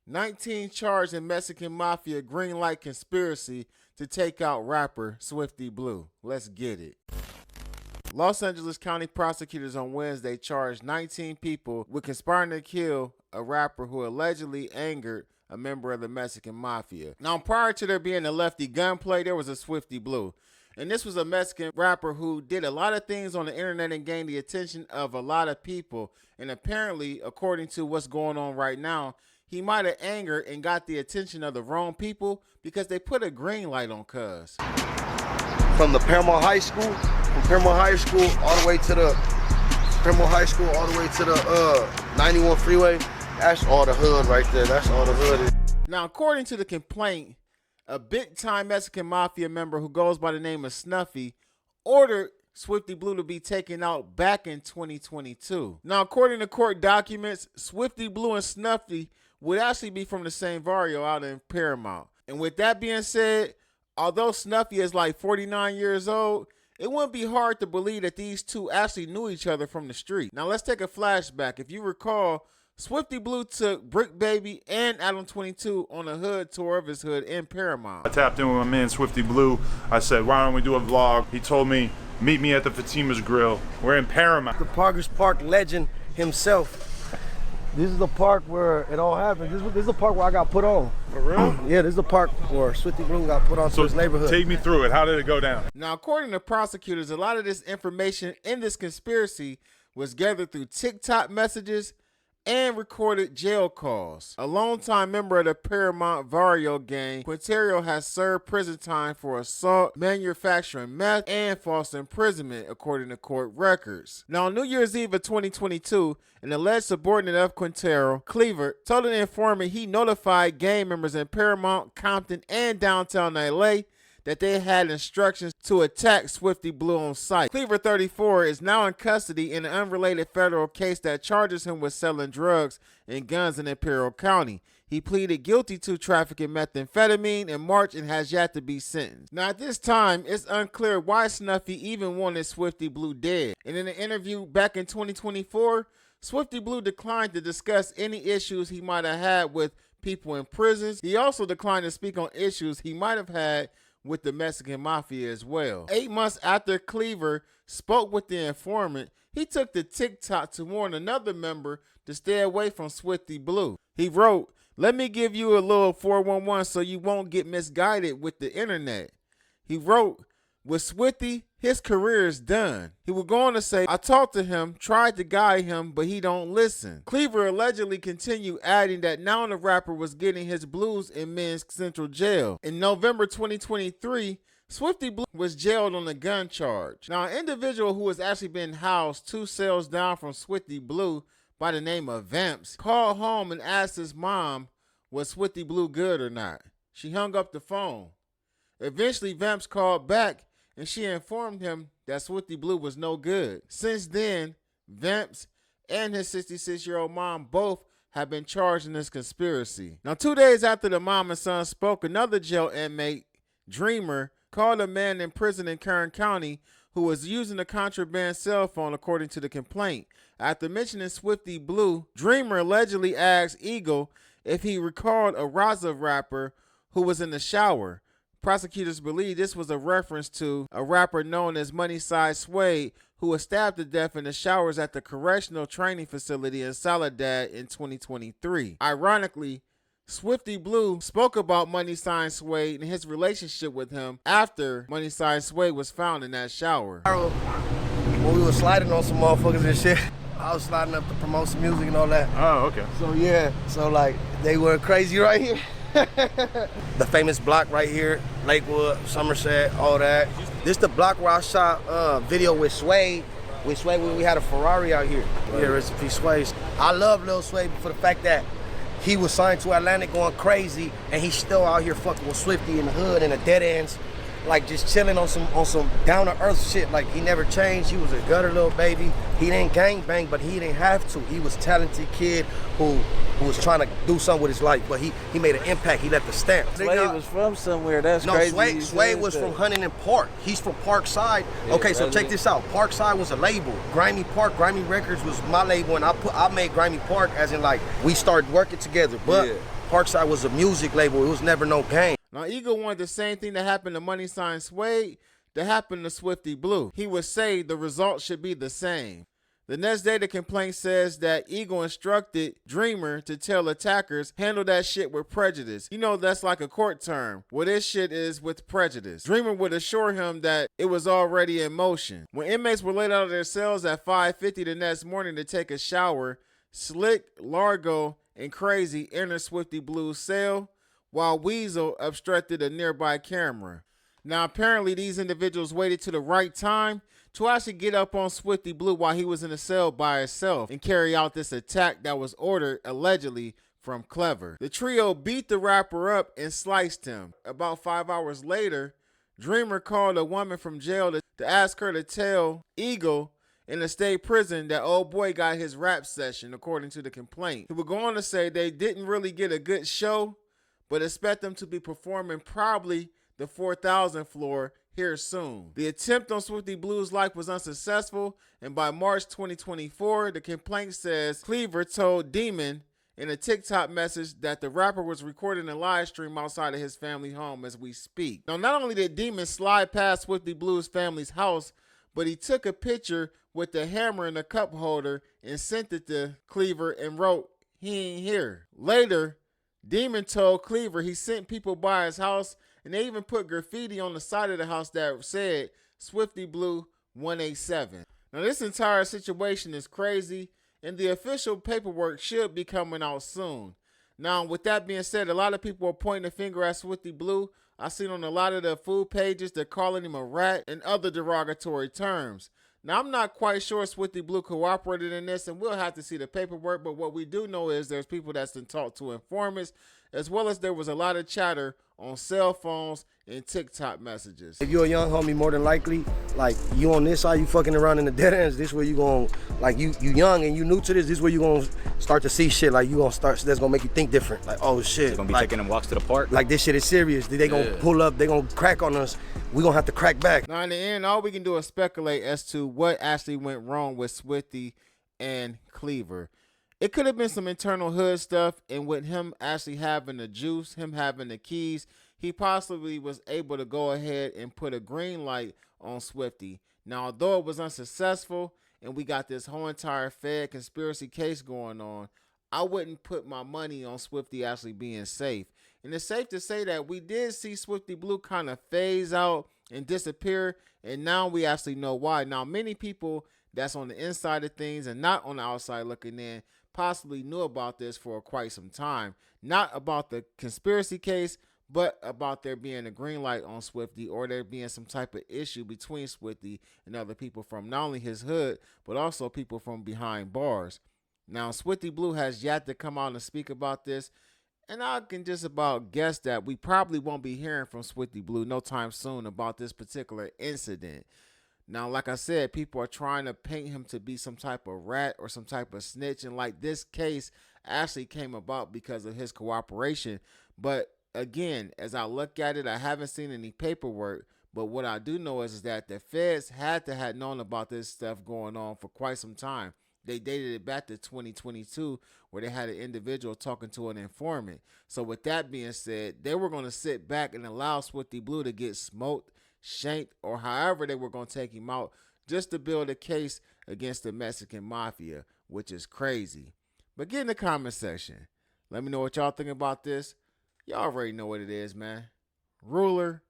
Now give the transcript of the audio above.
19 charged in Mexican Mafia green light conspiracy to take out rapper Swifty Blue. Let's get it. Los Angeles County prosecutors on Wednesday charged 19 people with conspiring to kill a rapper who allegedly angered a member of the Mexican Mafia. Now, prior to there being a lefty gunplay, there was a Swifty Blue. And this was a Mexican rapper who did a lot of things on the internet and gained the attention of a lot of people. And apparently, according to what's going on right now, he might have angered and got the attention of the wrong people because they put a green light on Cuz. From the Paramount High School, all the way to the Paramount High School, all the way to the 91 freeway. That's all the hood right there. That's all the hood is. Now, according to the complaint, a big-time Mexican Mafia member who goes by the name of Snuffy ordered Swifty Blue to be taken out back in 2022. Now, according to court documents, Swifty Blue and Snuffy would actually be from the same barrio out in Paramount. And with that being said, although Snuffy is like 49 years old, it wouldn't be hard to believe that these two actually knew each other from the street. Now, let's take a flashback. If you recall, Swifty Blue took Brick Baby and Adam 22 on a hood tour of his hood in Paramount. I tapped in with my man Swifty Blue. I said, why don't we do a vlog? He told me, meet me at the Fatima's Grill. We're in Paramount. The Parker's Park legend himself. This is the park where it all happened. This is the park where I got put on. For real? Yeah, this is the park where Swifty Blue got put on to his neighborhood. Take me through it. How did it go down? Now, according to prosecutors, a lot of this information in this conspiracy was gathered through TikTok messages and recorded jail calls. A longtime member of the Paramount Vario gang, Quintero has served prison time for assault, manufacturing meth, and false imprisonment, according to court records. Now, on New Year's Eve of 2022, an alleged subordinate of Quintero, Cleaver, told an informant he notified gang members in Paramount, Compton, and downtown LA that they had instructions to attack Swifty Blue on site. Cleaver, 34, is now in custody in an unrelated federal case that charges him with selling drugs and guns in Imperial County. He pleaded guilty to trafficking methamphetamine in March and has yet to be sentenced. Now, at this time, it's unclear why Snuffy even wanted Swifty Blue dead. And in an interview back in 2024, Swifty Blue declined to discuss any issues he might have had with people in prisons. He also declined to speak on issues he might have had with the Mexican Mafia as well. 8 months after Cleaver spoke with the informant, he took to TikTok to warn another member to stay away from Swifty Blue. He wrote, "Let me give you a little 411 so you won't get misguided with the internet." He wrote, "With Swifty, his career is done." He would go on to say, "I talked to him, tried to guide him, but he don't listen." Cleaver allegedly continued, adding that now the rapper was getting his blues in Men's Central Jail. In November 2023, Swifty Blue was jailed on a gun charge. Now, an individual who was actually being housed 2 cells down from Swifty Blue by the name of Vamps called home and asked his mom, was Swifty Blue good or not? She hung up the phone. Eventually, Vamps called back and she informed him that Swifty Blue was no good. Since then, Vamps and his 66-year-old mom both have been charged in this conspiracy. Now, 2 days after the mom and son spoke, another jail inmate, Dreamer, called a man in prison in Kern County who was using a contraband cell phone, according to the complaint. After mentioning Swifty Blue, Dreamer allegedly asked Eagle if he recalled a Raza rapper who was in the shower. Prosecutors believe this was a reference to a rapper known as Money Side Suede, who was stabbed to death in the showers at the correctional training facility in Soledad in 2023. Ironically, Swifty Blue spoke about Money Sign Suede and his relationship with him after Money Sign Suede was found in that shower. When we were sliding on some motherfuckers and shit, I was sliding up to promote some music and all that. Oh, okay. So yeah, so like they were crazy right here. The famous block right here, Lakewood, Somerset, all that. This the block where I shot video with Sway. With Sway when we had a Ferrari out here. Right. Yeah, recipe Sway. I love Lil Sway for the fact that he was signed to Atlantic going crazy and he's still out here fucking with Swifty in the hood and the dead ends. Like just chilling on some down to earth shit. Like he never changed. He was a gutter little baby. He didn't gang bang, but he didn't have to. He was a talented kid who was trying to do something with his life, but he made an impact. He left a stamp. Sway was from somewhere. That's crazy. No, Sway was from Huntington Park. He's from Parkside. Yeah, okay, so check this out. Parkside was a label. Grimy Park, Grimy Records was my label, and I made Grimy Park as in like we started working together. But Parkside was a music label. It was never no gang. Now, Eagle wanted the same thing that happened to Money Sign Suede that happened to Swifty Blue. He would say the result should be the same. The next day, the complaint says that Eagle instructed Dreamer to tell attackers, handle that shit with prejudice. You know, that's like a court term. Well, this shit is with prejudice. Dreamer would assure him that it was already in motion. When inmates were let out of their cells at 5:50 the next morning to take a shower, Slick, Largo, and Crazy entered Swifty Blue's cell, while Weasel obstructed a nearby camera. Now, apparently, these individuals waited to the right time to actually get up on Swifty Blue while he was in the cell by himself and carry out this attack that was ordered, allegedly, from Clever. The trio beat the rapper up and sliced him. About 5 hours later, Dreamer called a woman from jail to ask her to tell Eagle in the state prison that old boy got his rap session, according to the complaint. He would go on to say they didn't really get a good show, but expect them to be performing probably the 4,000 floor here soon. The attempt on Swifty Blue's life was unsuccessful, and by March 2024, the complaint says Cleaver told Demon in a TikTok message that the rapper was recording a live stream outside of his family home as we speak. Now, not only did Demon slide past Swifty Blue's family's house, but he took a picture with the hammer and the cup holder and sent it to Cleaver and wrote, "He ain't here." Later, Demon told Cleaver he sent people by his house, and they even put graffiti on the side of the house that said Swifty Blue 187. Now, this entire situation is crazy, and the official paperwork should be coming out soon. Now, with that being said, a lot of people are pointing a finger at Swifty Blue. I've seen on a lot of the food pages, they're calling him a rat and other derogatory terms. Now, I'm not quite sure Swifty Blue cooperated in this, and we'll have to see the paperwork, but what we do know is there's people that's been talked to informants, as well as there was a lot of chatter on cell phones and TikTok messages. If you're a young homie, more than likely, like, you on this side, you fucking around in the dead ends, this where you gon', like, you young and you new to this where you gonna start to see shit, like, you gonna start, that's gonna make you think different, like, oh shit. They're gonna be like, taking them walks to the park. Like, this shit is serious. They gonna pull up, they gonna crack on us, we gonna have to crack back. Now, in the end, all we can do is speculate as to what actually went wrong with Swifty and Cleaver. It could have been some internal hood stuff, and with him actually having the juice, him having the keys, he possibly was able to go ahead and put a green light on Swifty. Now, although it was unsuccessful and we got this whole entire Fed conspiracy case going on, I wouldn't put my money on Swifty actually being safe. And it's safe to say that we did see Swifty Blue kind of phase out and disappear, and now we actually know why. Now, many people that's on the inside of things and not on the outside looking in possibly knew about this for quite some time. Not about the conspiracy case, but about there being a green light on Swifty, or there being some type of issue between Swifty and other people from not only his hood, but also people from behind bars. Now, Swifty Blue has yet to come out and speak about this, and I can just about guess that we probably won't be hearing from Swifty Blue no time soon about this particular incident. Now, like I said, people are trying to paint him to be some type of rat or some type of snitch, and like this case actually came about because of his cooperation. But again, as I look at it, I haven't seen any paperwork, but what I do know is that the feds had to have known about this stuff going on for quite some time. They dated it back to 2022, where they had an individual talking to an informant. So with that being said, they were going to sit back and allow Swifty Blue to get smoked, shanked, or however they were going to take him out, just to build a case against the Mexican Mafia, which is crazy. But get in the comment section. Let me know what y'all think about this. Y'all already know what it is, man. Ruler